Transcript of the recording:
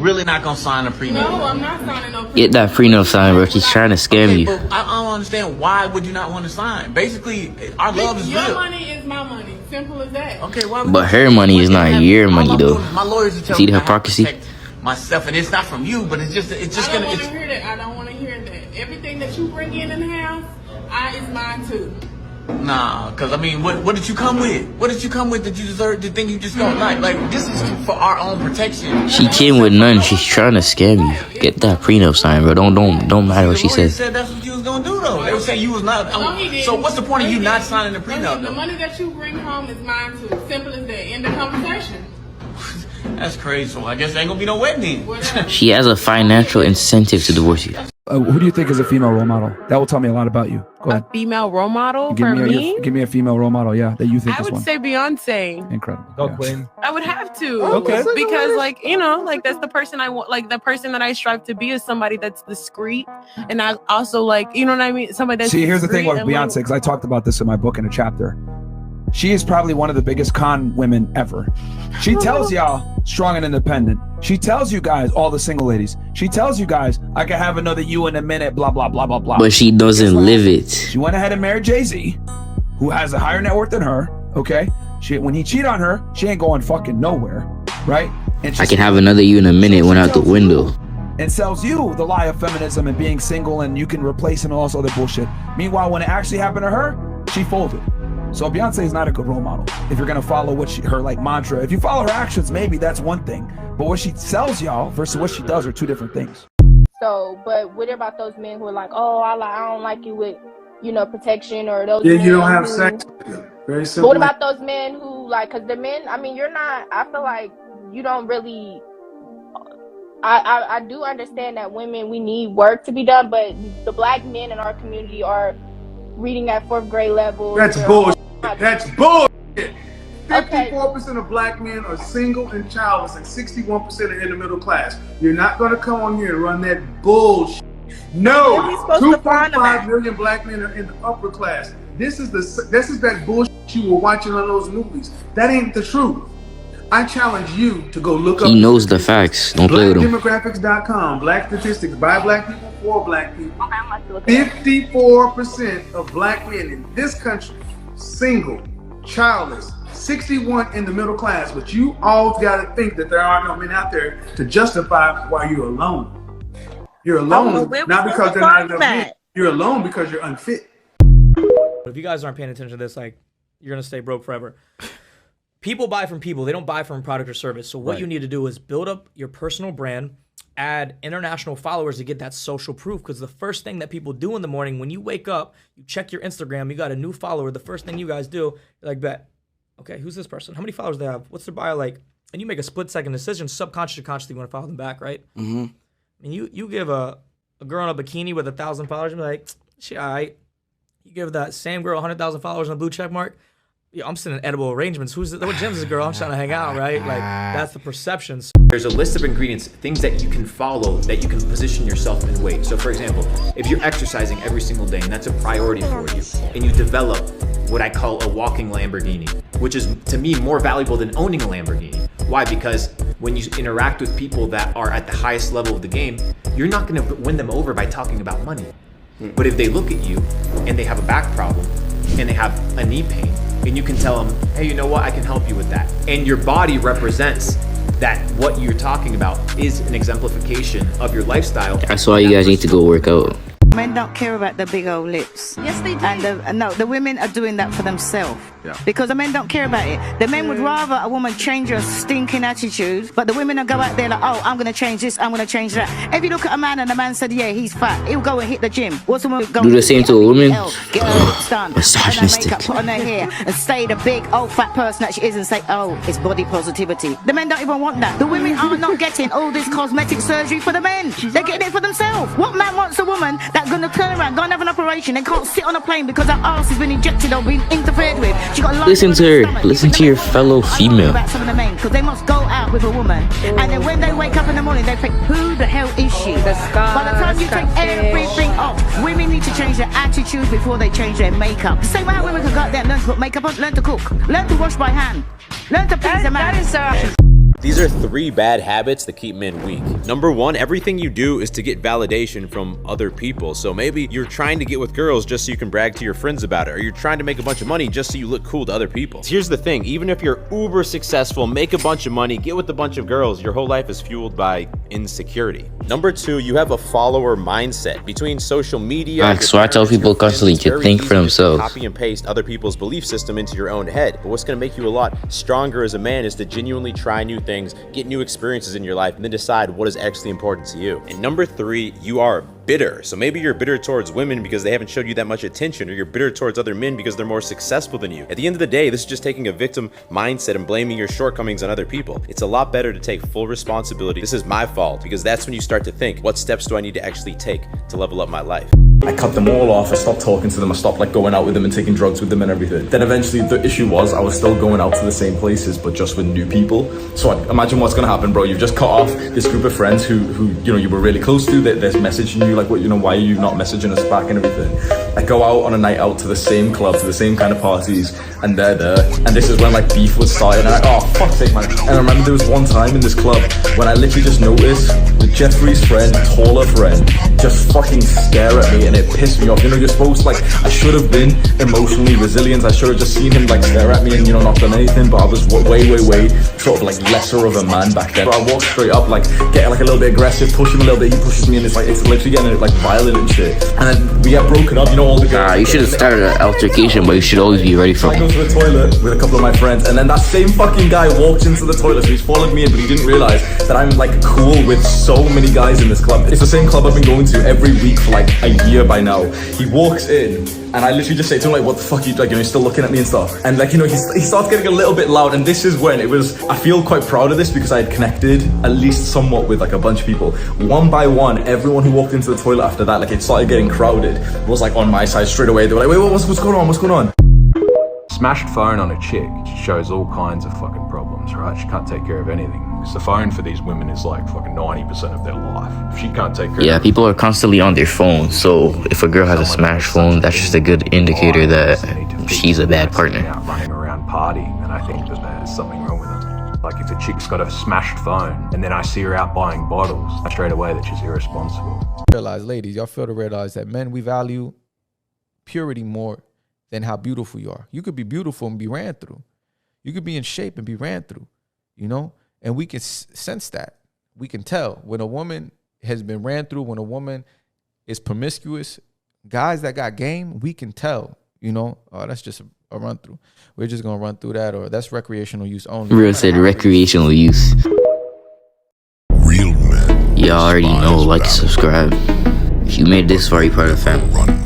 Really not gonna sign a prenup? No, I'm not signing no prenup. Get that prenup signed, bro. She's trying to scam you. But I don't understand, why would you not want to sign? Basically, our love is real. Your money is my money. Simple as that. Okay, but her money is not your money, though. My lawyers are telling See me the I have to hypocrisy? protect myself, and it's not from you, but it's just I don't want to hear that. I don't want to hear that. Everything that you bring in the house, is mine too. Nah, cause I mean, what did you come with? What did you come with that you deserve to think you just don't like? Like, this is for our own protection. She came with none. She's trying to scam you. Get that prenup signed, bro. Don't matter what she says. Said that's what you was gonna do, though. They were saying you was not. So what's the point of you not signing the prenup? The money that you bring home is mine too. Simple as that. End of conversation. That's crazy. So I guess there ain't gonna be no wedding. She has a financial incentive to divorce you. Who do you think is a female role model? That will tell me a lot about you. Go ahead. A female role model give for me? Give me a female role model, yeah, that you think I is would one. say Beyonce. Incredible. Go, Queen. I would have to. Okay. Because, like, you know, like, that's the person I want. Like, the person that I strive to be is somebody that's discreet. And I also, like, you know what I mean? Somebody that's See, here's the thing with discreet Beyonce, because I talked about this in my book in a chapter. She is probably one of the biggest con women ever. She tells y'all strong and independent. She tells you guys, all the single ladies, she tells you guys, I can have another you in a minute, blah, blah, blah, blah, blah. But she doesn't live it. She went ahead and married Jay-Z, who has a higher net worth than her, okay? When he cheated on her, she ain't going fucking nowhere, right? And I can have another you in a minute, went out the window. And sells you the lie of feminism and being single and you can replace and all this other bullshit. Meanwhile, when it actually happened to her, she folded. So Beyonce is not a good role model. If you're gonna follow what her like mantra, if you follow her actions, maybe that's one thing. But what she sells y'all versus what she does are two different things. So, but what about those men who are like, oh, I don't like you with, you know, protection, or those Yeah, men you don't have who, sex with them. Very simple. But what about those men who, like, because the men, I mean, you're not, I feel like you don't really, I do understand that women, we need work to be done, but the black men in our community are reading at 4th grade level. That's bullshit. That's bullshit. 54% of black men are single and childless, and 61% are in the middle class. You're not going to come on here and run that bullshit. No, 2.5 million black men are in the upper class. This is that bullshit you were watching on those movies. That ain't the truth. I challenge you to go look up. He knows the facts. Don't play with him. Blackdemographics.com, black statistics by black people for black people. 54% of black men in this country, single, childless, 61 in the middle class. But you all got to think that there are no men out there to justify why you're alone. You're alone, not because they're not enough men. You're alone because you're unfit. But if you guys aren't paying attention to this, like, you're gonna stay broke forever. People buy from people. They don't buy from product or service. So what you need to do is build up your personal brand, add international followers to get that social proof. Because the first thing that people do in the morning, when you wake up, you check your Instagram, you got a new follower. The first thing you guys do, you're like, bet, okay, who's this person? How many followers do they have? What's their bio like? And you make a split-second decision, subconsciously, consciously, you want to follow them back, right? Mm-hmm. And you give a girl in a bikini with 1,000 followers, and be like, she all right. You give that same girl 100,000 followers on a blue check mark. Yeah, I'm sending edible arrangements. What gym's this girl? I'm trying to hang out, right? Like, that's the perceptions. There's a list of ingredients, things that you can follow, that you can position yourself in weight. So for example, if you're exercising every single day and that's a priority for you, and you develop what I call a walking Lamborghini, which is to me more valuable than owning a Lamborghini. Why? Because when you interact with people that are at the highest level of the game, you're not gonna win them over by talking about money. But if they look at you and they have a back problem and they have a knee pain, and you can tell them, hey, you know what, I can help you with that. And your body represents that what you're talking about is an exemplification of your lifestyle. That's why you guys need to go work out. Men don't care about the big old lips. Yes, they do. And no, the women are doing that for themselves. Yeah. Because the men don't care about it. The men would rather a woman change her stinking attitude, but the women will go out there like, oh, I'm going to change this, I'm going to change that. If you look at a man and the man said, yeah, he's fat, he'll go and hit the gym. What's the woman going do the same to a woman? Get her lips done, misogynistic. makeup, put on her hair, and stay the big old fat person that she is and say, oh, it's body positivity. The men don't even want that. The women are not getting all this cosmetic surgery for the men. They're getting it for themselves. What man wants a woman that's going to turn around, go and have an operation, and can't sit on a plane because her ass has been injected or been interfered with? She got listen to her. Listen to your fellow female. About some of the men, because they must go out with a woman, and then when they wake up in the morning, they think, who the hell is she? By the time you take everything off, women need to change their attitude before they change their makeup. Same way how women can go out there and learn to put makeup on, learn to cook, learn to wash by hand, learn to please a man. These are 3 bad habits that keep men weak. Number 1, everything you do is to get validation from other people. So maybe you're trying to get with girls just so you can brag to your friends about it, or you're trying to make a bunch of money just so you look cool to other people. Here's the thing, even if you're uber successful, make a bunch of money, get with a bunch of girls, your whole life is fueled by insecurity. Number 2, you have a follower mindset. Between social media, so I tell people constantly to think for themselves. Copy and paste other people's belief system into your own head. But what's gonna make you a lot stronger as a man is to genuinely try new things, get new experiences in your life, and then decide what is actually important to you. And number 3, you are bitter. So maybe you're bitter towards women because they haven't showed you that much attention, or you're bitter towards other men because they're more successful than you. At the end of the day, this is just taking a victim mindset and blaming your shortcomings on other people. It's a lot better to take full responsibility. This is my fault, because that's when you start to think, what steps do I need to actually take to level up my life? I cut them all off. I stopped talking to them. I stopped like going out with them and taking drugs with them and everything. Then eventually the issue was I was still going out to the same places, but just with new people. So imagine what's gonna happen, bro. You've just cut off this group of friends who you know you were really close to. They're messaging you like, what, you know, why are you not messaging us back and everything. I go out on a night out to the same club, to the same kind of parties, and they're there. And this is when like beef was starting. And oh fuck's sake, man. And I remember there was one time in this club when I literally just noticed that Jeffrey's friend, taller friend, just fucking stare at me, and it pissed me off. You know, you're supposed to, like, I should have been emotionally resilient. I should have just seen him like stare at me and, you know, not done anything, but I was way sort of like lesser of a man back then. So I walk straight up, like getting like a little bit aggressive, push him a little bit, he pushes me, and it's literally getting like violent and shit. And then we get broken up, you know, all the girls. Nah, you should have started an altercation, but you should always be ready for I it. go to the toilet with a couple of my friends, and then that same fucking guy walks into the toilet, so he's followed me in, but he didn't realize that I'm like cool with so many guys in this club. It's the same club I've been going to every week for like a year by now. He walks in, and I literally just say to him like, what the fuck are you, like, you know, he's still looking at me and stuff. And like, you know, he starts getting a little bit loud, and this is when it was, I feel quite proud of this because I had connected at least somewhat with like a bunch of people. One by one, everyone who walked into the toilet after that, like it started getting crowded, was like on my side straight away. They were like, wait, what's going on? What's going on? Smashed phone on a chick shows all kinds of fucking problems, right? She can't take care of anything. Because the phone for these women is like fucking 90% of their life. If she can't take care of people are constantly on their phone. So if a girl has a smash phone, that's just a good indicator that she's a bad partner. Running around partying, and I think that there's something wrong with them. Like if a chick's got a smashed phone, and then I see her out buying bottles, I straight away that she's irresponsible. Realize, ladies, y'all fail to realize that men, we value purity more than how beautiful you are. You could be beautiful and be ran through. You could be in shape and be ran through, you know? And we can sense that. We can tell when a woman has been ran through, when a woman is promiscuous. Guys that got game, we can tell, you know, oh, that's just a run through. We're just going to run through that, or that's recreational use only. Real said recreational use. Real men. Y'all already know, like and subscribe. If you made this far, you part of the family.